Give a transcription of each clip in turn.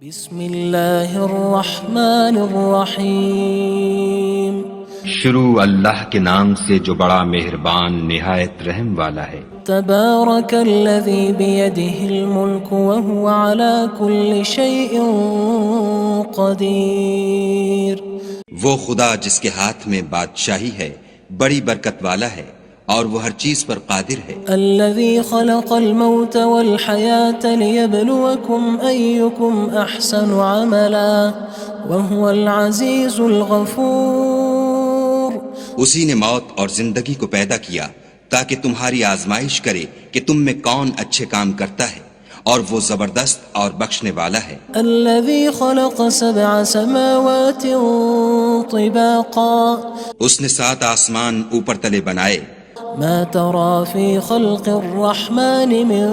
بسم اللہ الرحمن الرحیم شروع اللہ کے نام سے جو بڑا مہربان نہایت رحم والا ہے۔ تبارک الذی بیدہ الملک وہو علی کل شیء قدیر۔ وہ خدا جس کے ہاتھ میں بادشاہی ہے بڑی برکت والا ہے اور وہ ہر چیز پر قادر ہے۔ الذی خلق الموت والحیاة لیبلوکم ایکم احسن عملا وہو العزیز الغفور۔ اسی نے موت اور زندگی کو پیدا کیا تاکہ تمہاری آزمائش کرے کہ تم میں کون اچھے کام کرتا ہے، اور وہ زبردست اور بخشنے والا ہے۔ الذی خلق سبع سماوات طباقا اس نے 7 آسمان اوپر تلے بنائے۔ ما ترى في خلق الرحمن من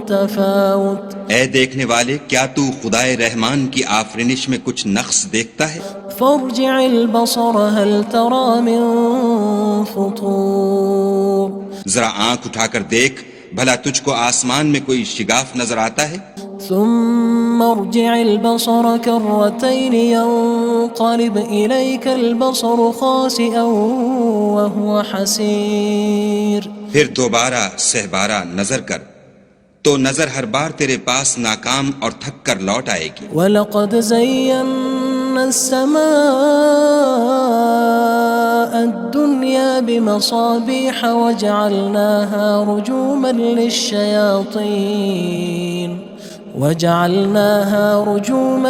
تفاوت اے دیکھنے والے، کیا تو خدائے رحمان کی آفرینش میں کچھ نقص دیکھتا ہے؟ فارجع البصر هل ترى من فطور۔ ذرا آنکھ اٹھا کر دیکھ، بھلا تجھ کو آسمان میں کوئی شگاف نظر آتا ہے؟ ثم ارجع البصر كرتين ينقلب إليك البصر خاسئا وهو حسير۔ پھر دوبارہ سہبارہ نظر کر تو نظر ہر بار تیرے پاس ناکام اور تھک کر لوٹ آئے گی۔ وَلَقَدْ زَيَّنَّا السَّمَاءَ الدُّنْيَا بِمَصَابِيحَ وَجَعَلْنَاهَا رُجُومًا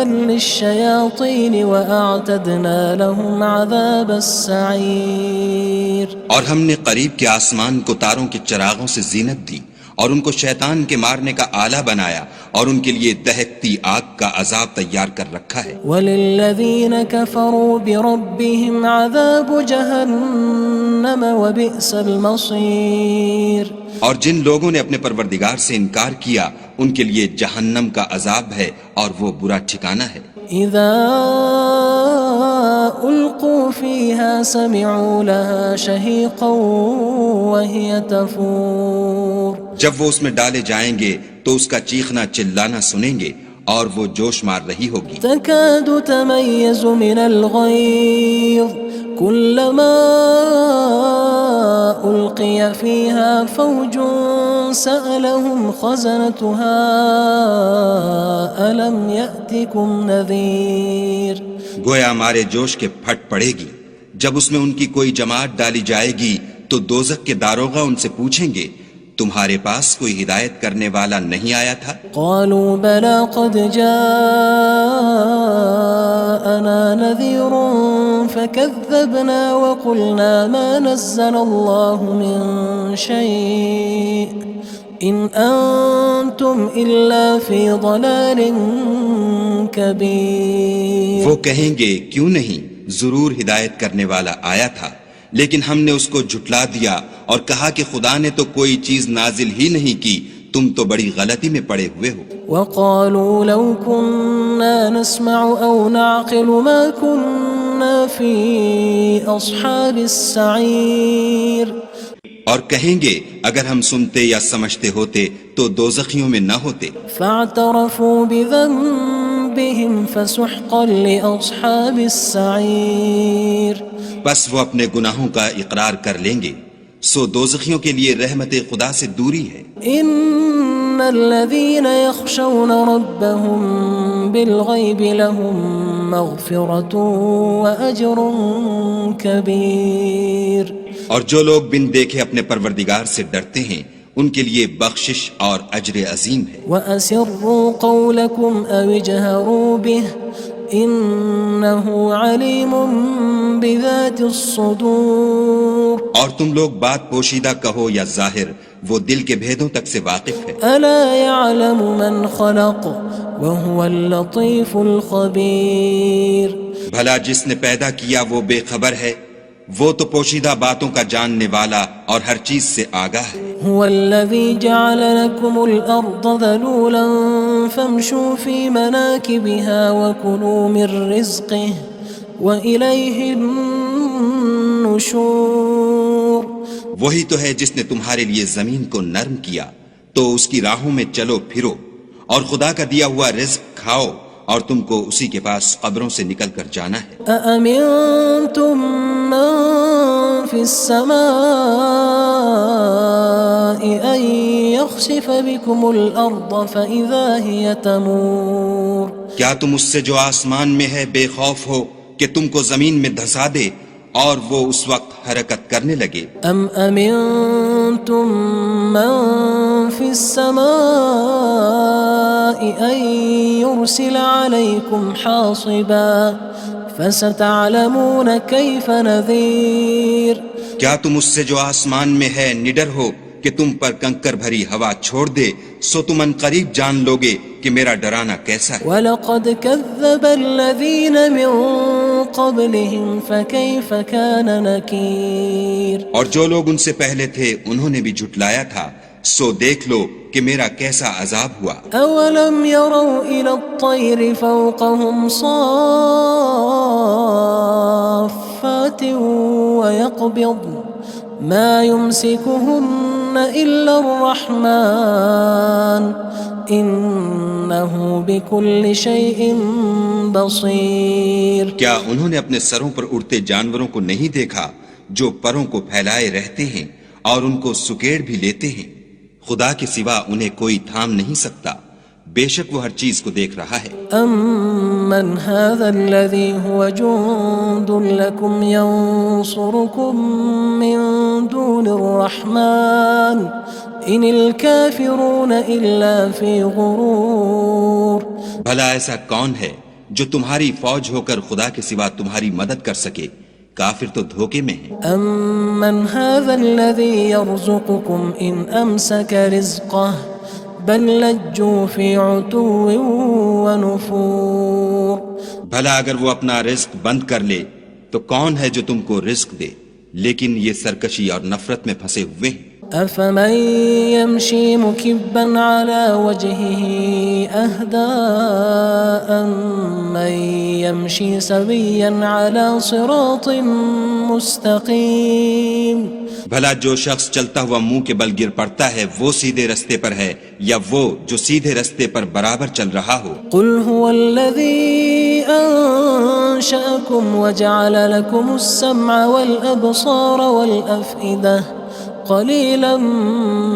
لِلشَّيَاطِينِ وَأَعْتَدْنَا لَهُمْ عَذَابَ السَّعِيرِ۔ اور ہم نے قریب کے آسمان کو تاروں کے چراغوں سے زینت دی اور ان کو شیطان کے مارنے کا آلہ بنایا، اور ان کے لیے دہکتی آگ کا عذاب تیار کر رکھا ہے۔ وَلِلَّذِينَ كَفَرُوا بِرَبِّهِمْ عَذَابُ جَهَنَّمَ وَبِئْسَ الْمَصِيرُ۔ اور جن لوگوں نے اپنے پروردگار سے انکار کیا ان کے لیے جہنم کا عذاب ہے اور وہ برا ٹھکانہ ہے۔ اذا القوا فيها سمعوا لها شهيقا وهي تفور۔ جب وہ اس میں ڈالے جائیں گے تو اس کا چیخنا چلانا سنیں گے اور وہ جوش مار رہی ہوگی۔ تكاد تميز من الغيظ كلما ألقي فيها فوج سألهم خزنتها ألم يأتكم نذير۔ گویا مارے جوش کے پھٹ پڑے گی۔ جب اس میں ان کی کوئی جماعت ڈالی جائے گی تو دوزخ کے داروغہ ان سے پوچھیں گے تمہارے پاس کوئی ہدایت کرنے والا نہیں آیا تھا؟ قالوا بلى قد جاءنا نذير فكذبنا وقلنا ما نزل الله من شيء إن أنتم إلا في ضلال كبير۔ وہ کہیں گے کیوں نہیں، ضرور ہدایت کرنے والا آیا تھا، لیکن ہم نے اس کو جھٹلا دیا اور کہا کہ خدا نے تو کوئی چیز نازل ہی نہیں کی، تم تو بڑی غلطی میں پڑے ہوئے ہو۔ وقالوا لو كنا نسمع أو نعقل ما كنا في أصحاب السعير۔ اور کہیں گے اگر ہم سنتے یا سمجھتے ہوتے تو دوزخیوں میں نہ ہوتے۔ فاعترفوا بذنبهم فسحقا لأصحاب السعير۔ بس وہ اپنے گناہوں کا اقرار کر لیں گے، سو دوزخیوں کے لیے رحمت خدا سے دوری ہے۔ ان الذين يخشون ربهم بالغيب لهم مغفرة وأجر كبير۔ اور جو لوگ بن دیکھے اپنے پروردگار سے ڈرتے ہیں ان کے لیے بخشش اور اجر عظیم ہے۔ وَأَسِرُّوا قَوْلَكُمْ أَوِ اجْهَرُوا بِهِ إِنَّهُ عَلِيمٌ بِذَاتِ الصُّدُورِ۔ اور تم لوگ بات پوشیدہ کہو یا ظاہر، وہ دل کے بھیدوں تک سے واقف ہے۔ أَلَا يَعْلَمُ مَنْ خَلَقَ وَهُوَ اللَّطِيفُ الْخَبِيرُ۔ بھلا جس نے پیدا کیا وہ بے خبر ہے، وہ تو پوشیدہ باتوں کا جاننے والا اور ہر چیز سے آگاہ ہے۔ هو الذي جعل لكم الأرض ذلولا فامشوا في مناكبها وكلوا من رزقه وإليه النشور۔ وہی تو ہے جس نے تمہارے لیے زمین کو نرم کیا تو اس کی راہوں میں چلو پھرو اور خدا کا دیا ہوا رزق کھاؤ اور تم کو اسی کے پاس قبروں سے نکل کر جانا ہے۔ أأمنتم من في السماء أن يخسف بكم الأرض فإذا هي تمور کیا تم اس سے جو آسمان میں ہے بے خوف ہو کہ تم کو زمین میں دھسا دے اور وہ اس وقت حرکت کرنے لگے؟ أم أمنتم من في السماء أن يرسل عليكم حاصبا فستعلمون كيف نذير کیا تم اس سے جو آسمان میں ہے نڈر ہو کہ تم پر کنکر بھری ہوا چھوڑ دے، سو تم ان قریب جان لوگے کہ میرا ڈرانا کیسا ہے۔ وَلَقَدْ كَذَّبَ الَّذِينَ مِن قَبْلِهِمْ فَكَيْفَ كَانَ نَكِيرٌ اور جو لوگ ان سے پہلے تھے انہوں نے بھی جھٹلایا تھا، سو دیکھ لو کہ میرا کیسا عذاب ہوا۔ أَوَلَمْ يَرَوْا إِلَى الطَّيْرِ فَوْقَهُمْ صَافَّاتٍ وَيَقْبِضْنَ مَا يُمْسِكُهُنَّ إِلَّا الرَّحْمَنُ إِنَّهُ بِكُلِّ شَيْءٍ بَصِيرٌ کیا انہوں نے اپنے سروں پر اڑتے جانوروں کو نہیں دیکھا جو پروں کو پھیلائے رہتے ہیں اور ان کو سکیڑ بھی لیتے ہیں؟ خدا کے سوا انہیں کوئی تھام نہیں سکتا، بے شک وہ ہر چیز کو دیکھ رہا ہے۔ أَمَّنْ هَذَا الَّذِي هُوَ جُندٌ لَكُمْ يَنصُرُكُم مِّن دُونِ الرَّحْمَنِ إِنِ الْكَافِرُونَ إِلَّا فِي غُرُورٍ بھلا ایسا کون ہے جو تمہاری فوج ہو کر خدا کے سوا تمہاری مدد کر سکے؟ کافر تو دھوکے میں ہیں۔ أَمَّنْ هَذَا الَّذِي يَرْزُقُكُمْ إِنْ أَمْسَكَ رِزْقَهُ بَلْ لَجُّوا فِي عُتُوٍّ وَنُفُورٍ بھلا اگر وہ اپنا رزق بند کر لے تو کون ہے جو تم کو رزق دے؟ لیکن یہ سرکشی اور نفرت میں پھنسے ہوئے ہیں۔ أَفَمَن يَمْشِي مُكِبًّا عَلَى وَجْهِهِ أَهْدَىٰ أَمَّن يَمْشِي سَوِيًّا عَلَى صِرَاطٍ مُّسْتَقِيمٍ بھلا جو شخص چلتا ہوا منہ کے بل گر پڑتا ہے وہ سیدھے رستے پر ہے یا وہ جو سیدھے رستے پر برابر چل رہا ہو؟ قُلْ هُوَ الَّذِي أَنشَأَكُمْ وَجَعَلَ لَكُمُ السَّمْعَ وَالْأَبْصَارَ وَالْأَفْئِدَةَ قَلِيلًا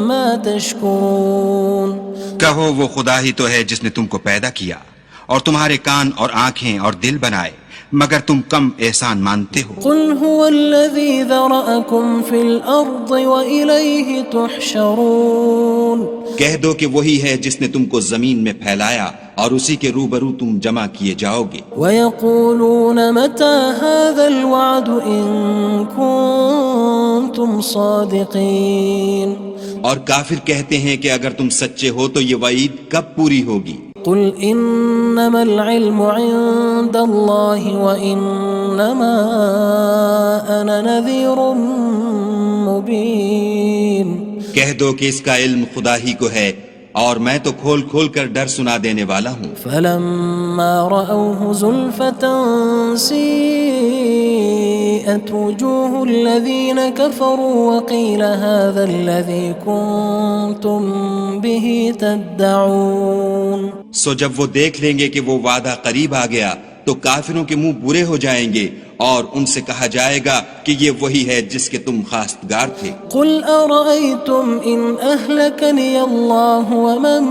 مَا تَشْكُرُونَ کہو وہ خدا ہی تو ہے جس نے تم کو پیدا کیا اور تمہارے کان اور آنکھیں اور دل بنائے، مگر تم کم احسان مانتے ہو۔ قُلْ هُوَ الَّذِي ذَرَأَكُمْ فِي الْأَرْضِ وَإِلَيْهِ تُحْشَرُونَ کہہ دو کہ وہی ہے جس نے تم کو زمین میں پھیلایا اور اسی کے روبرو تم جمع کیے جاؤ گے۔ وَيَقُولُونَ مَتَى هَذَا الْوَعْدُ إِن كُنتُمْ صَادِقِينَ اور کافر کہتے ہیں کہ اگر تم سچے ہو تو یہ وعید کب پوری ہوگی؟ قُلْ إِنَّمَا الْعِلْمُ عِندَ اللَّهِ وَإِنَّمَا أَنَا نَذِيرٌ مُّبِينٌ کہہ دو کہ اس کا علم خدا ہی کو ہے اور میں تو کھول کھول کر ڈر سنا دینے والا ہوں۔ فَلَمَّا رَأَوْهُ زُلْفَةً سِيئَتْ وُجُوهُ الَّذِينَ كَفَرُوا وَقِيلَ هَذَا الَّذِي كُنتُم بِهِ تَدَّعُونَ سو جب وہ دیکھ لیں گے کہ وہ وعدہ قریب آ گیا تو کافروں کے منہ برے ہو جائیں گے اور ان سے کہا جائے گا کہ یہ وہی ہے جس کے تم خواستگار تھے۔ قُلْ أَرَأَيْتُمْ إِنْ أَهْلَكَنِيَ اللَّهُ وَمَن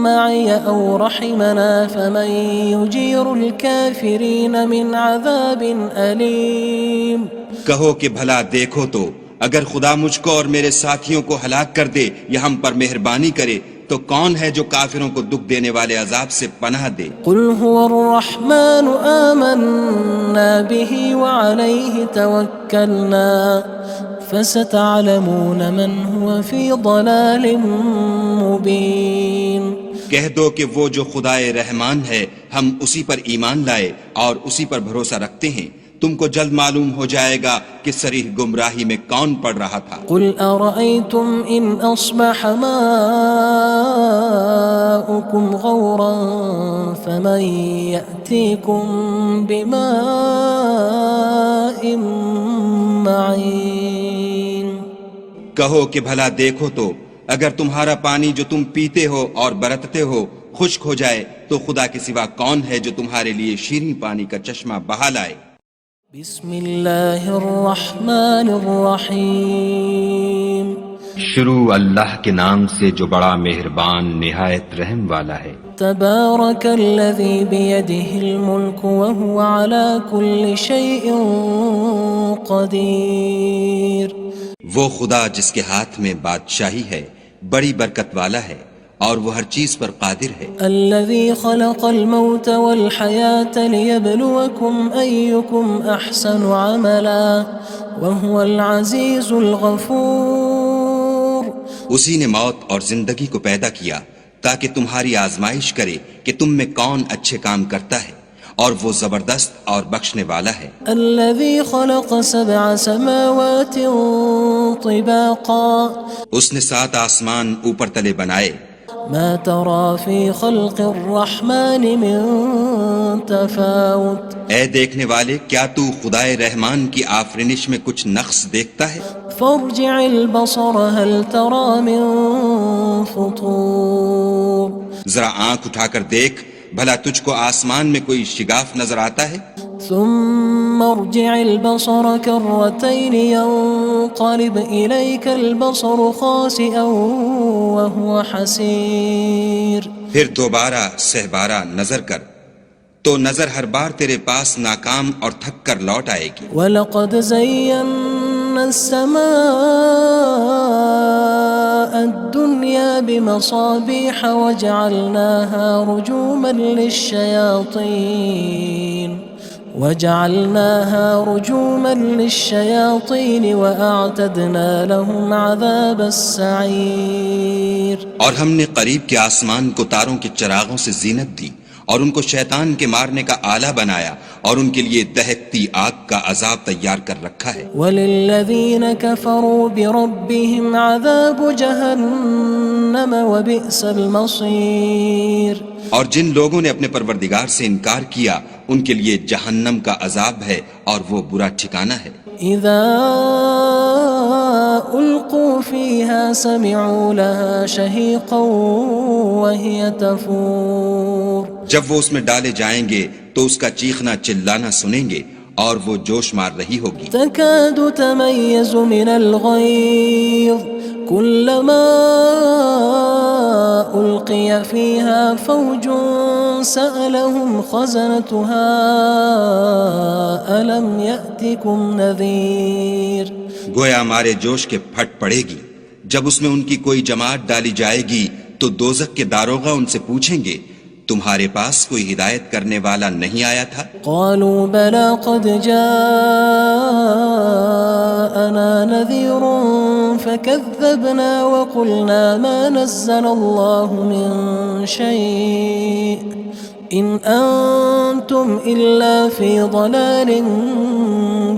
مَّعِيَ أَوْ رَحِمَنَا فَمَن يُجِيرُ الْكَافِرِينَ مِنْ عَذَابٍ أَلِيمٍ کہو کہ بھلا دیکھو تو اگر خدا مجھ کو اور میرے ساتھیوں کو ہلاک کر دے یا ہم پر مہربانی کرے تو کون ہے جو کافروں کو دکھ دینے والے عذاب سے پناہ دے؟ قُلْ هُوَ الرَّحْمَنُ آمَنَّا بِهِ وَعَلَيْهِ تَوَكَّلْنَا فَسَتَعْلَمُونَ مَنْ هُوَ فِي ضَلَالٍ مُّبِينٍ کہہ دو کہ وہ جو خدائے رحمان ہے ہم اسی پر ایمان لائے اور اسی پر بھروسہ رکھتے ہیں، تم کو جلد معلوم ہو جائے گا کہ صریح گمراہی میں کون پڑ رہا تھا۔ قُلْ أَرَأَيْتُمْ إِنْ أَصْبَحَ مَاؤُكُمْ غَوْرًا فَمَن يَأْتِيكُم بِمَاءٍ مَّعِينٍ کہو کہ بھلا دیکھو تو اگر تمہارا پانی جو تم پیتے ہو اور برتتے ہو خشک ہو جائے تو خدا کے سوا کون ہے جو تمہارے لیے شیریں پانی کا چشمہ بہا لائے؟ بسم اللہ الرحمن الرحیم شروع اللہ کے نام سے جو بڑا مہربان نہایت رحم والا ہے۔ تبارک الذی بیدہ الملک وہو علی کل شیء قدیر۔ وہ خدا جس کے ہاتھ میں بادشاہی ہے بڑی برکت والا ہے اور وہ ہر چیز پر قادر ہے۔ الذی خلق الموت والحیاة لیبلوکم ایکم احسن عملا وہو العزیز الغفور۔ اسی نے موت اور زندگی کو پیدا کیا تاکہ تمہاری آزمائش کرے کہ تم میں کون اچھے کام کرتا ہے، اور وہ زبردست اور بخشنے والا ہے۔ الذي خلق 7 سماوات طباقا اس نے 7 آسمان اوپر تلے بنائے۔ ما ترى في خلق الرحمن من تفاوت اے دیکھنے والے، کیا تو خدائے رحمان کی آفرینش میں کچھ نقص دیکھتا ہے؟ فارجع البصر هل ترى من فطور ذرا آنکھ اٹھا کر دیکھ، بھلا تجھ کو آسمان میں کوئی شگاف نظر آتا ہے؟ ثم ارجع البصر كرتين ينقلب إليك البصر خاسئا وهو حسير۔ پھر دوبارہ سہبارہ نظر کر تو نظر ہر بار تیرے پاس ناکام اور تھک کر لوٹ آئے گی۔ وَلَقَدْ زَيَّنَّا السَّمَاءَ الدُّنْيَا بِمَصَابِيحَ وَجَعَلْنَاهَا رُجُومًا لِلشَّيَاطِينِ وَأَعْتَدْنَا لَهُمْ عَذَابَ السَّعِيرِ۔ اور ہم نے قریب کے آسمان کو تاروں کے چراغوں سے زینت دی اور ان کو شیطان کے مارنے کا آلہ بنایا اور ان کے لیے دہکتی آگ کا عذاب تیار کر رکھا ہے۔ وَلِلَّذِينَ كَفَرُوا بِرَبِّهِمْ عَذَابُ جَهَنَّمَ وَبِئْسَ الْمَصِيرُ۔ اور جن لوگوں نے اپنے پروردگار سے انکار کیا ان کے لیے جہنم کا عذاب ہے اور وہ برا ٹھکانہ ہے۔ اذا القوا فيها سمعوا لها شهيقا وهي تفور۔ جب وہ اس میں ڈالے جائیں گے تو اس کا چیخنا چلانا سنیں گے اور وہ جوش مار رہی ہوگی۔ تكاد تميز من الغيظ كلما ألقي فيها فوج سألهم خزنتها ألم يأتكم نذير۔ گویا ہمارے جوش کے پھٹ پڑے گی جب اس میں ان کی کوئی جماعت ڈالی جائے گی تو دوزخ کے داروغہ ان سے پوچھیں گے تمہارے پاس کوئی ہدایت کرنے والا نہیں آیا تھا؟ قالوا بلى قد جاءنا نذير فكذبنا وقلنا ما نزل الله من شيء إن أنتم إلا في ضلال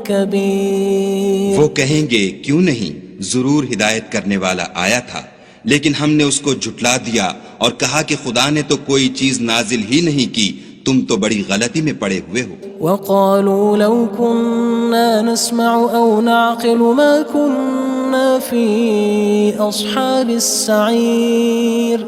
كبير۔ وہ کہیں گے کیوں نہیں، ضرور ہدایت کرنے والا آیا تھا، لیکن ہم نے اس کو جھٹلا دیا اور کہا کہ خدا نے تو کوئی چیز نازل ہی نہیں کی، تم تو بڑی غلطی میں پڑے ہوئے ہو۔ وقالوا لو كنا نسمع أو نعقل ما كنا في أصحاب السعير۔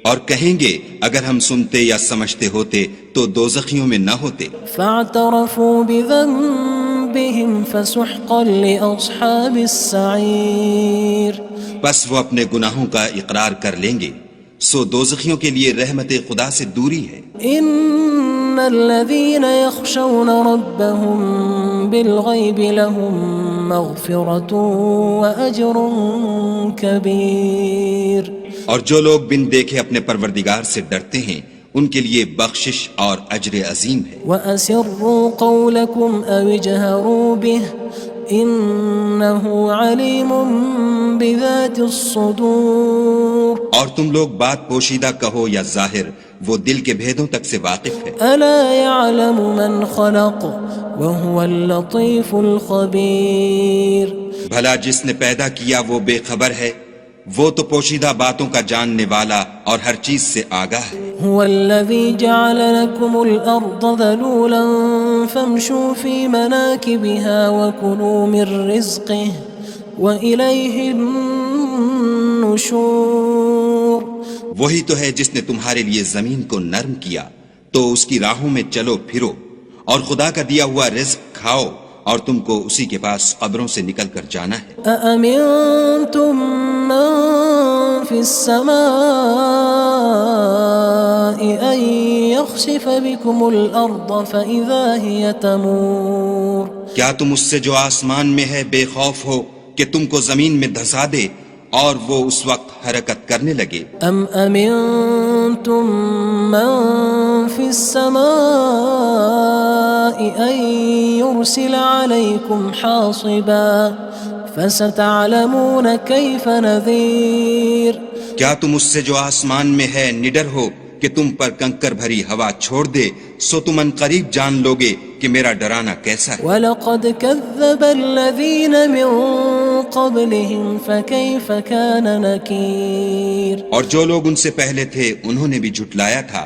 اور کہیں گے اگر ہم سنتے یا سمجھتے ہوتے تو دوزخیوں میں نہ ہوتے۔ فاعترفوا بذنبهم فسحقا لأصحاب السعير۔ بس وہ اپنے گناہوں کا اقرار کر لیں گے، سو دوزخیوں کے لیے رحمت خدا سے دوری ہے۔ ان الذين يخشون ربهم بالغيب لهم مغفرة وأجر كبير۔ اور جو لوگ بن دیکھے اپنے پروردگار سے ڈرتے ہیں ان کے لیے بخشش اور اجر عظیم ہے۔ وَأَسِرُّوا قَوْلَكُمْ أَوِ اجْهَرُوا بِهِ إِنَّهُ عَلِيمٌ بِذَاتِ الصُّدُورِ۔ اور تم لوگ بات پوشیدہ کہو یا ظاہر، وہ دل کے بھیدوں تک سے واقف ہے۔ أَلَا يَعْلَمُ مَنْ خَلَقَ وَهُوَ اللَّطِيفُ الْخَبِيرُ۔ بھلا جس نے پیدا کیا وہ بے خبر ہے، وہ تو پوشیدہ باتوں کا جاننے والا اور ہر چیز سے آگاہ ہے۔ هو الذي جعل لكم الأرض ذلولا فامشوا في مناكبها وكلوا من رزقه وإليه النشور۔ النشور وہی تو ہے جس نے تمہارے لیے زمین کو نرم کیا تو اس کی راہوں میں چلو پھرو، اور خدا کا دیا ہوا رزق کھاؤ، اور تم کو اسی کے پاس قبروں سے نکل کر جانا ہے۔ أأمنتم من في السماء أن يخسف بكم الأرض فإذا هي تمور کیا تم اس سے جو آسمان میں ہے بے خوف ہو کہ تم کو زمین میں دھسا دے اور وہ اس وقت حرکت کرنے لگے؟ أم أمنتم من في السماء أن يرسل عليكم حاصبا فستعلمون كيف نذير کیا تم اس سے جو آسمان میں ہے نڈر ہو کہ تم پر کنکر بھری ہوا چھوڑ دے، سو تم ان قریب جان لوگے کہ میرا ڈرانا کیسا ہے۔ وَلَقَدْ كَذَّبَ الَّذِينَ مِن قَبْلِهِمْ فَكَيْفَ كَانَ نَكِيرٌ اور جو لوگ ان سے پہلے تھے انہوں نے بھی جھٹلایا تھا،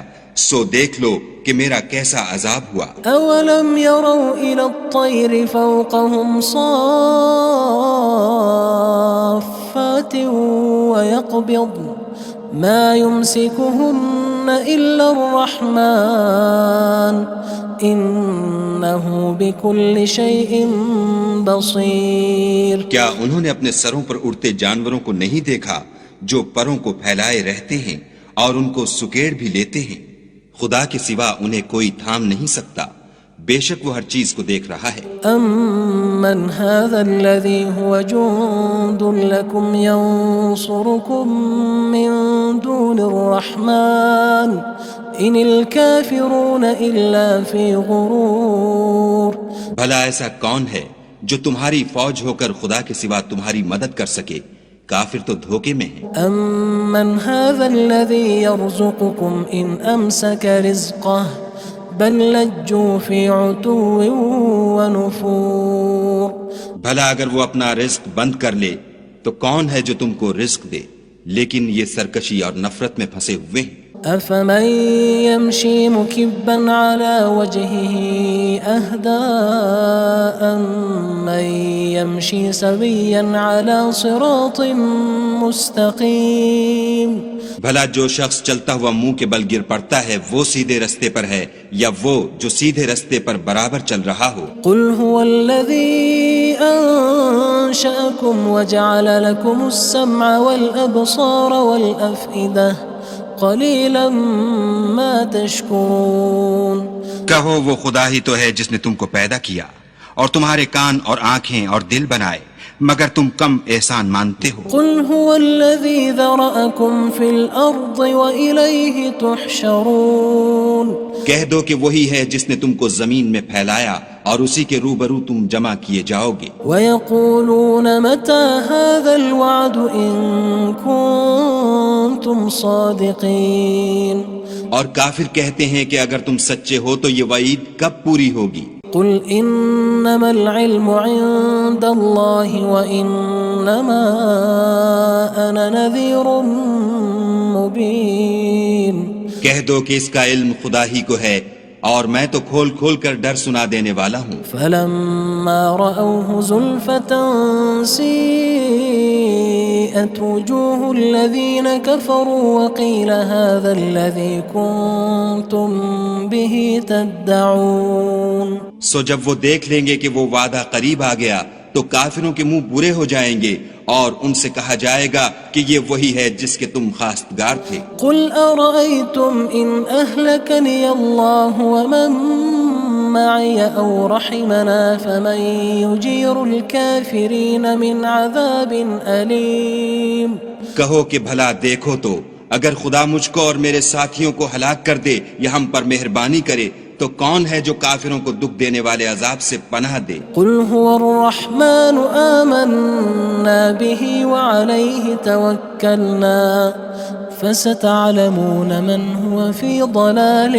سو دیکھ لو کہ میرا کیسا عذاب ہوا۔ أَوَلَمْ يَرَوْا إِلَى الطَّيْرِ فَوْقَهُمْ صَافَّاتٍ وَيَقْبِضْنَ مَا يُمْسِكُهُنَّ إِلَّا الرَّحْمَنُ إِنَّهُ بِكُلِّ شَيْءٍ بَصِيرٌ کیا انہوں نے اپنے سروں پر اڑتے جانوروں کو نہیں دیکھا جو پروں کو پھیلائے رہتے ہیں اور ان کو سکیڑ بھی لیتے ہیں؟ خدا کے سوا انہیں کوئی تھام نہیں سکتا، بے شک وہ ہر چیز کو دیکھ رہا ہے۔ أَمَّنْ هَذَا الَّذِي هُوَ جُندٌ لَكُمْ يَنصُرُكُم مِّن دُونِ الرَّحْمَنِ إِنِ الْكَافِرُونَ إِلَّا فِي غُرُورٍ بھلا ایسا کون ہے جو تمہاری فوج ہو کر خدا کے سوا تمہاری مدد کر سکے؟ کافر تو دھوکے میں ہیں۔ أَمَّنْ هَذَا الَّذِي يَرْزُقُكُمْ إِنْ أَمْسَكَ رِزْقَهُ بَلْ لَجُّوا فِي عُتُوٍّ وَنُفُورٍ بھلا اگر وہ اپنا رزق بند کر لے تو کون ہے جو تم کو رزق دے؟ لیکن یہ سرکشی اور نفرت میں پھنسے ہوئے ہیں۔ أَفَمَن يَمْشِي مُكِبًّا عَلَى وَجْهِهِ أَهْدَىٰ أَمَّن يَمْشِي سَوِيًّا عَلَى صِرَاطٍ مُّسْتَقِيمٍ بھلا جو شخص چلتا ہوا منہ کے بل گر پڑتا ہے وہ سیدھے رستے پر ہے یا وہ جو سیدھے رستے پر برابر چل رہا ہو؟ قُلْ هُوَ الَّذِي أَنشَأَكُمْ وَجَعَلَ لَكُمُ السَّمْعَ وَالْأَبْصَارَ وَالْأَفْئِدَةَ قَلِيلًا مَا تَشْكُرُونَ کہو وہ خدا ہی تو ہے جس نے تم کو پیدا کیا اور تمہارے کان اور آنکھیں اور دل بنائے، مگر تم کم احسان مانتے ہو۔ قُلْ هُوَ الَّذِي ذَرَأَكُمْ فِي الْأَرْضِ وَإِلَيْهِ تُحْشَرُونَ کہہ دو کہ وہی ہے جس نے تم کو زمین میں پھیلایا اور اسی کے روبرو تم جمع کیے جاؤ گے۔ وَيَقُولُونَ مَتَى هَذَا الْوَعْدُ إِن كُنتُمْ صَادِقِينَ اور کافر کہتے ہیں کہ اگر تم سچے ہو تو یہ وعید کب پوری ہوگی؟ قُلْ إِنَّمَا الْعِلْمُ عِندَ اللَّهِ وَإِنَّمَا أَنَا نَذِيرٌ مُّبِينٌ کہہ دو کہ اس کا علم خدا ہی کو ہے اور میں تو کھول کھول کر ڈر سنا دینے والا ہوں۔ فَلَمَّا رَأَوْهُ زُلْفَةً سِيئَتْ وُجُوهُ الَّذِينَ كَفَرُوا وَقِيلَ هَذَا الَّذِي كُنتُم بِهِ تَدَّعُونَ سو جب وہ دیکھ لیں گے کہ وہ وعدہ قریب آ گیا تو کافروں کے منہ برے ہو جائیں گے اور ان سے کہا جائے گا کہ یہ وہی ہے جس کے تم خواستگار تھے۔ قُلْ أَرَأَيْتُمْ إِنْ أَهْلَكَنِيَ اللَّهُ وَمَن مَّعِيَ أَوْ رَحِمَنَا فَمَن يُجِيرُ الْكَافِرِينَ مِنْ عَذَابٍ أَلِيمٍ کہو کہ بھلا دیکھو تو اگر خدا مجھ کو اور میرے ساتھیوں کو ہلاک کر دے یا ہم پر مہربانی کرے تو کون ہے جو کافروں کو دکھ دینے والے عذاب سے پناہ دے؟ قُلْ هُوَ الرَّحْمَنُ آمَنَّا بِهِ وَعَلَيْهِ تَوَكَّلْنَا فَسَتَعْلَمُونَ مَنْ هُوَ فِي ضَلَالٍ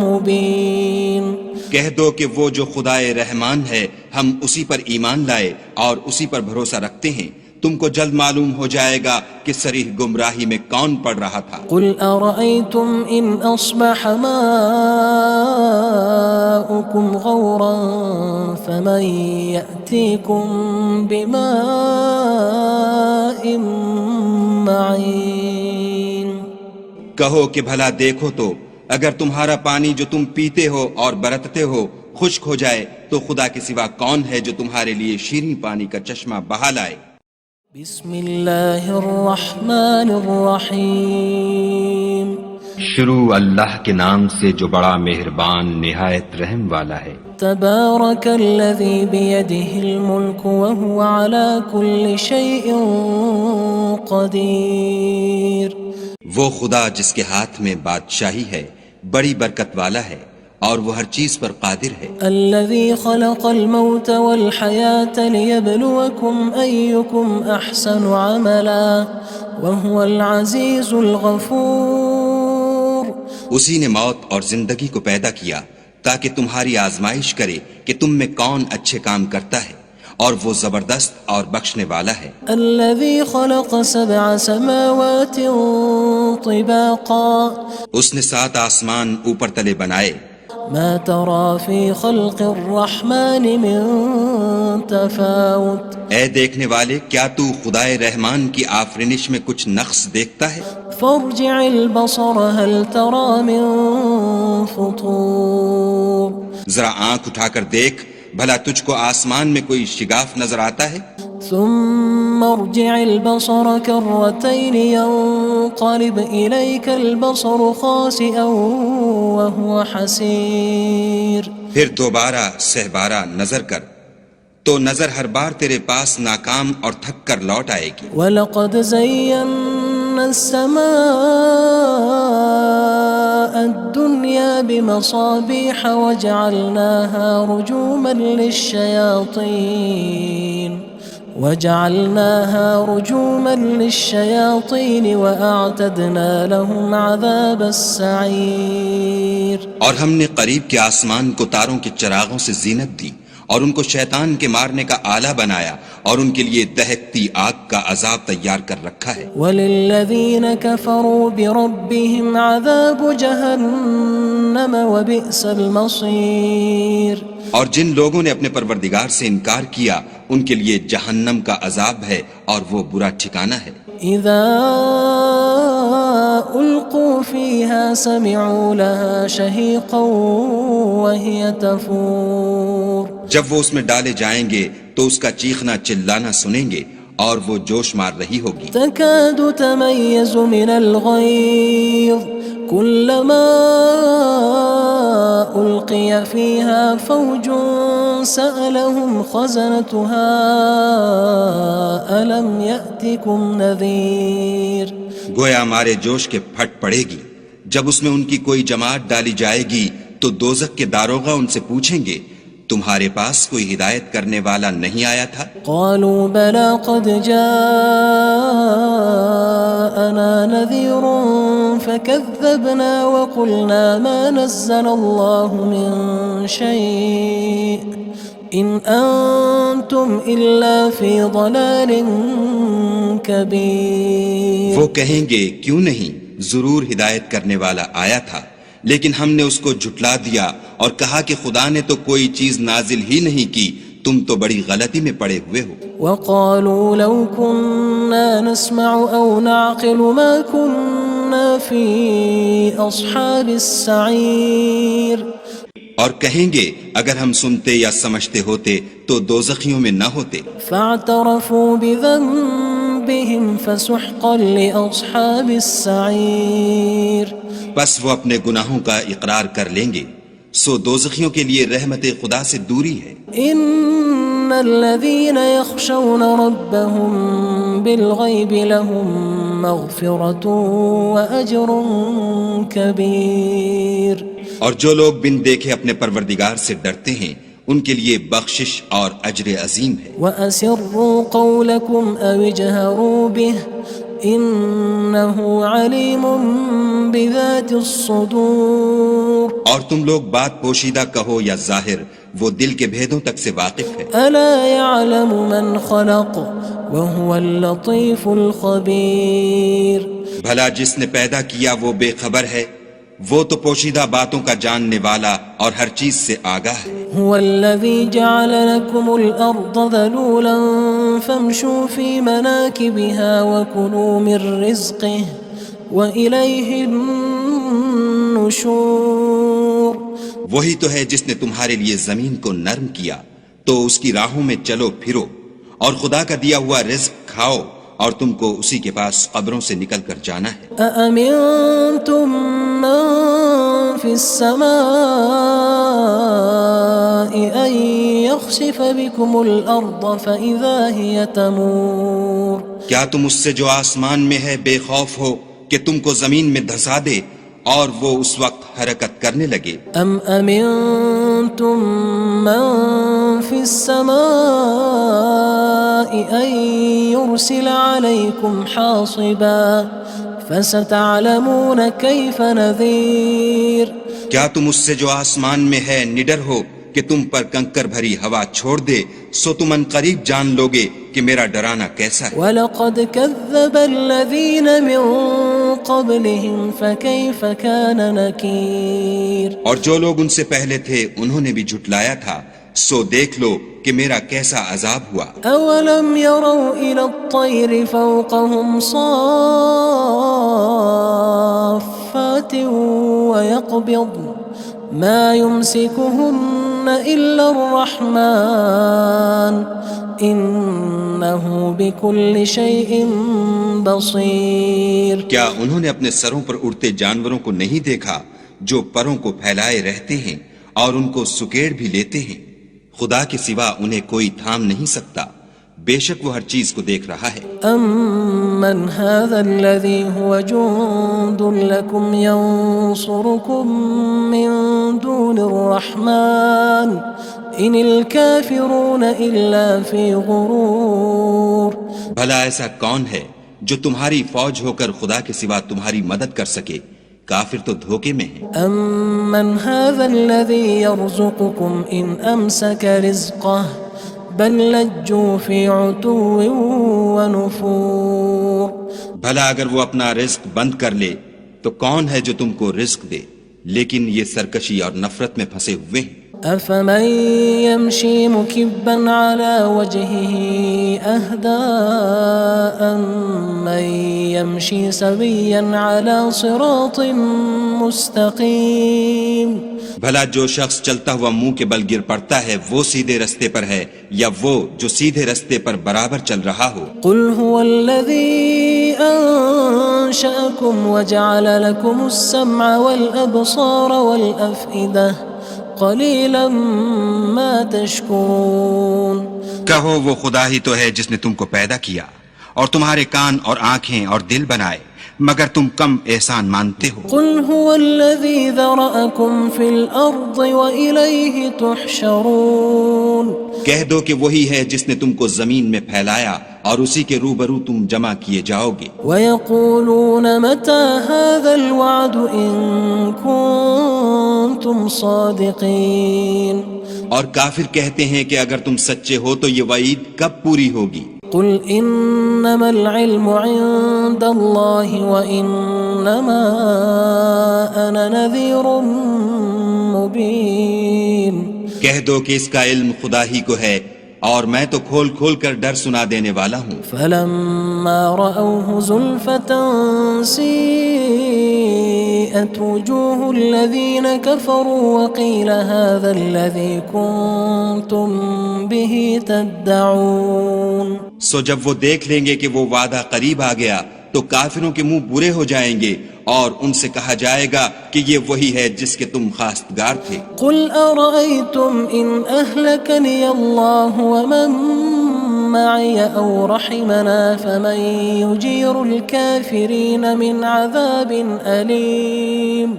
مُّبِينٍ کہہ دو کہ وہ جو خدائے رحمان ہے ہم اسی پر ایمان لائے اور اسی پر بھروسہ رکھتے ہیں، تم کو جلد معلوم ہو جائے گا کہ صریح گمراہی میں کون پڑ رہا تھا۔ قُلْ أَرَأَيْتُمْ إِنْ أَصْبَحَ مَاؤُكُمْ غَوْرًا فَمَن يَأْتِيكُم بِمَاءٍ کہو کہ بھلا دیکھو تو اگر تمہارا پانی جو تم پیتے ہو اور برتتے ہو خشک ہو جائے تو خدا کے سوا کون ہے جو تمہارے لیے شیریں پانی کا چشمہ بہا لائے؟ بسم اللہ الرحمن الرحیم شروع اللہ کے نام سے جو بڑا مہربان نہایت رحم والا ہے۔ تبارک الذی بیدہ الملک وہو علی کل شیء قدیر۔ وہ خدا جس کے ہاتھ میں بادشاہی ہے بڑی برکت والا ہے اور وہ ہر چیز پر قادر ہے۔ الذي خلق الموت والحياة ليبلوكم أيكم أحسن عملا وهو العزيز الغفور۔ اسی نے موت اور زندگی کو پیدا کیا تاکہ تمہاری آزمائش کرے کہ تم میں کون اچھے کام کرتا ہے، اور وہ زبردست اور بخشنے والا ہے۔ الذي خلق 7 سماوات طباقا۔ اس نے 7 آسمان اوپر تلے بنائے۔ ما ترى في خلق الرحمن من تفاوت۔ اے دیکھنے والے، کیا تو خدائے رحمان کی آفرینش میں کچھ نقص دیکھتا ہے؟ فارجع البصر هل ترى من فطور۔ ذرا آنکھ اٹھا کر دیکھ، بھلا تجھ کو آسمان میں کوئی شگاف نظر آتا ہے؟ ثم ارجع البصر كرتين ينقلب إليك البصر خاسئا وهو حسير۔ پھر دوبارہ سہبارہ نظر کر تو نظر ہر بار تیرے پاس ناکام اور تھک کر لوٹ آئے گی۔ وَلَقَدْ زَيَّنَّا السَّمَاءَ الدُّنْيَا بِمَصَابِيحَ وَجَعَلْنَاهَا رُجُومًا لِلشَّيَاطِينِ وَأَعْتَدْنَا لَهُمْ عَذَابَ السَّعِيرِ۔ اور ہم نے قریب کے آسمان کو تاروں کے چراغوں سے زینت دی اور ان کو شیطان کے مارنے کا آلہ بنایا اور ان کے لیے دہکتی آگ کا عذاب تیار کر رکھا ہے۔ وَلِلَّذِينَ كَفَرُوا بِرَبِّهِمْ عَذَابُ جَهَنَّمَ وَبِئْسَ الْمَصِيرُ۔ اور جن لوگوں نے اپنے پروردگار سے انکار کیا ان کے لیے جہنم کا عذاب ہے اور وہ برا ٹھکانہ ہے۔ اذا القوا فيها سمعوا لها شهيقا وهي تفور۔ جب وہ اس میں ڈالے جائیں گے تو اس کا چیخنا چلانا سنیں گے اور وہ جوش مار رہی ہوگی۔ تكاد تميز من الغيظ كلما ألقي فيها فوج سألهم خزنتها ألم يأتكم نذير۔ گویا ہمارے جوش کے پھٹ پڑے گی جب اس میں ان کی کوئی جماعت ڈالی جائے گی تو دوزخ کے داروغہ ان سے پوچھیں گے تمہارے پاس کوئی ہدایت کرنے والا نہیں آیا تھا؟ قالوا بلى قد جاءنا نذير فكذبنا وقلنا ما نزل الله من شيء إن أنتم إلا في ضلال كبير۔ وہ کہیں گے کیوں نہیں، ضرور ہدایت کرنے والا آیا تھا، لیکن ہم نے اس کو جھٹلا دیا اور کہا کہ خدا نے تو کوئی چیز نازل ہی نہیں کی، تم تو بڑی غلطی میں پڑے ہوئے ہو۔ وقالوا لو كنا نسمع أو نعقل ما كنا في أصحاب السعير۔ اور کہیں گے اگر ہم سنتے یا سمجھتے ہوتے تو دوزخیوں میں نہ ہوتے۔ فاعترفوا بذنبهم فسحقا لأصحاب السعير۔ بس وہ اپنے گناہوں کا اقرار کر لیں گے، سو دوزخیوں کے لیے رحمت خدا سے دوری ہے۔ ان الذين يخشون ربهم بالغيب لهم مغفرة وأجر كبير۔ اور جو لوگ بن دیکھے اپنے پروردگار سے ڈرتے ہیں ان کے لیے بخشش اور اجر عظیم ہے۔ وَأَسِرُّوا قَوْلَكُمْ أَوِ اجْهَرُوا بِهِ إِنَّهُ عَلِيمٌ بِذَاتِ الصُّدُورِ۔ اور تم لوگ بات پوشیدہ کہو یا ظاہر، وہ دل کے بھیدوں تک سے واقف ہے۔ أَلَا يَعْلَمُ مَنْ خَلَقَ وَهُوَ اللَّطِيفُ الْخَبِيرُ۔ بھلا جس نے پیدا کیا وہ بے خبر ہے، وہ تو پوشیدہ باتوں کا جاننے والا اور ہر چیز سے آگاہ ہے۔ هو الذي جعل لكم الأرض ذلولا فامشوا في مناكبها وكلوا من رزقه وإليه النشور. وہی تو ہے جس نے تمہارے لیے زمین کو نرم کیا تو اس کی راہوں میں چلو پھرو، اور خدا کا دیا ہوا رزق کھاؤ، اور تم کو اسی کے پاس قبروں سے نکل کر جانا ہے. أأمنتم من في السماء أن يخسف بكم الأرض فإذا هي تمور. کیا تم اس سے جو آسمان میں ہے بے خوف ہو کہ تم کو زمین میں دھسا دے اور وہ اس وقت حرکت کرنے لگے؟ أم أمنتم من في السماء أن يرسل عليكم حاصبا فستعلمون كيف نذير. کیا تم اس سے جو آسمان میں ہے نڈر ہو کہ تم پر کنکر بھری ہوا چھوڑ دے، سو تم ان قریب جان لوگے کہ میرا ڈرانا کیسا ہے. وَلَقَدْ كَذَّبَ الَّذِينَ مِن قَبْلِهِمْ فَكَيْفَ كَانَ نَكِيرٌ. اور جو لوگ ان سے پہلے تھے انہوں نے بھی جھٹلایا تھا، سو دیکھ لو کہ میرا کیسا عذاب ہوا. أَوَلَمْ يَرَوْا إِلَى الطَّيْرِ فَوْقَهُمْ صَافَّاتٍ وَيَقْبِضْنَ مَا يُمْسِكُهُنَّ إِلَّا الرَّحْمَنُ إِنَّهُ بِكُلِّ شَيْءٍ بَصِيرٌ. کیا انہوں نے اپنے سروں پر اڑتے جانوروں کو نہیں دیکھا جو پروں کو پھیلائے رہتے ہیں اور ان کو سکیڑ بھی لیتے ہیں؟ خدا کے سوا انہیں کوئی تھام نہیں سکتا، بے شک وہ ہر چیز کو دیکھ رہا ہے. أَمَّنْ هَذَا الَّذِي هُوَ جُندٌ لَكُمْ يَنصُرُكُم مِّن دُونِ الرَّحْمَنِ إِنِ الْكَافِرُونَ إِلَّا فِي غُرُورٍ. بھلا ایسا کون ہے جو تمہاری فوج ہو کر خدا کے سوا تمہاری مدد کر سکے؟ کافر تو دھوکے میں ہیں. أَمَّنْ هَذَا الَّذِي يَرْزُقُكُمْ إِنْ أَمْسَكَ رِزْقَهُ بَلْ لَجُّوا فِي عُتُوٍّ وَنُفُورٍ. بھلا اگر وہ اپنا رزق بند کر لے تو کون ہے جو تم کو رزق دے؟ لیکن یہ سرکشی اور نفرت میں پھنسے ہوئے ہیں. أَفَمَن يَمْشِي مُكِبًّا عَلَى وَجْهِهِ أَهْدَىٰ أَمَّن يَمْشِي سَوِيًّا عَلَى صِرَاطٍ مُّسْتَقِيمٍ. بھلا جو شخص چلتا ہوا منہ کے بل گر پڑتا ہے وہ سیدھے رستے پر ہے یا وہ جو سیدھے رستے پر برابر چل رہا ہو؟ قُلْ هُوَ الَّذِي أَنشَأَكُمْ وَجَعَلَ لَكُمُ السَّمْعَ وَالْأَبْصَارَ وَالْأَفْئِدَةَ قَلِيلًا مَا تَشْكُرُونَ. کہو وہ خدا ہی تو ہے جس نے تم کو پیدا کیا اور تمہارے کان اور آنکھیں اور دل بنائے، مگر تم کم احسان مانتے ہو. قُلْ هُوَ الَّذِي ذَرَأَكُمْ فِي الْأَرْضِ وَإِلَيْهِ تُحْشَرُونَ. کہہ دو کہ وہی ہے جس نے تم کو زمین میں پھیلایا اور اسی کے روبرو تم جمع کیے جاؤ گے. وَيَقُولُونَ مَتَى هَذَا الْوَعْدُ إِن كُنتُمْ صَادِقِينَ. اور کافر کہتے ہیں کہ اگر تم سچے ہو تو یہ وعید کب پوری ہوگی؟ قُلْ إِنَّمَا الْعِلْمُ عِندَ اللَّهِ وَإِنَّمَا أَنَا نَذِيرٌ مُّبِينٌ. کہہ دو کہ اس کا علم خدا ہی کو ہے اور میں تو کھول کھول کر ڈر سنا دینے والا ہوں. فَلَمَّا رَأَوْهُ زُلْفَةً سِيئَتْ وُجُوهُ الَّذِينَ كَفَرُوا وَقِيلَ هَذَا الَّذِي كُنتُم بِهِ تَدَّعُونَ. سو جب وہ دیکھ لیں گے کہ وہ وعدہ قریب آ گیا تو کافروں کے منہ برے ہو جائیں گے اور ان سے کہا جائے گا کہ یہ وہی ہے جس کے تم خواستگار تھے. قُلْ أَرَأَيْتُمْ إِنْ أَهْلَكَنِيَ اللَّهُ وَمَن مَّعِيَ أَوْ رَحِمَنَا فَمَن يُجِيرُ الْكَافِرِينَ مِنْ عَذَابٍ أَلِيمٍ.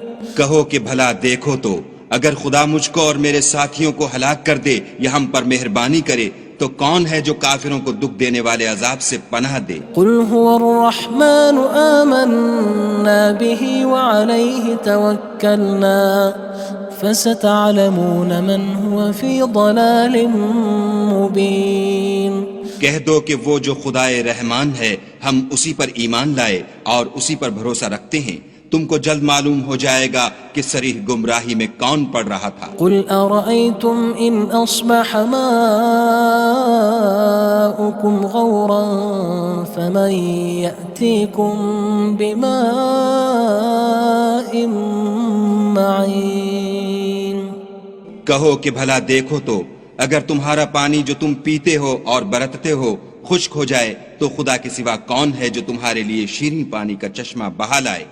کہو کہ بھلا دیکھو تو اگر خدا مجھ کو اور میرے ساتھیوں کو ہلاک کر دے یا ہم پر مہربانی کرے تو کون ہے جو کافروں کو دکھ دینے والے عذاب سے پناہ دے؟ قُلْ هُوَ الرَّحْمَنُ آمَنَّا بِهِ وَعَلَيْهِ تَوَكَّلْنَا فَسَتَعْلَمُونَ مَنْ هُوَ فِي ضَلَالٍ مُّبِينٍ. کہہ دو کہ وہ جو خدائے رحمان ہے ہم اسی پر ایمان لائے اور اسی پر بھروسہ رکھتے ہیں، تم کو جلد معلوم ہو جائے گا کہ صریح گمراہی میں کون پڑ رہا تھا۔ قل أرأيتم إن أصبح ماؤكم غورا فمن يأتيكم بماء معين۔ کہو کہ بھلا دیکھو تو اگر تمہارا پانی جو تم پیتے ہو اور برتتے ہو خشک ہو جائے تو خدا کے سوا کون ہے جو تمہارے لیے شیریں پانی کا چشمہ بہا لائے۔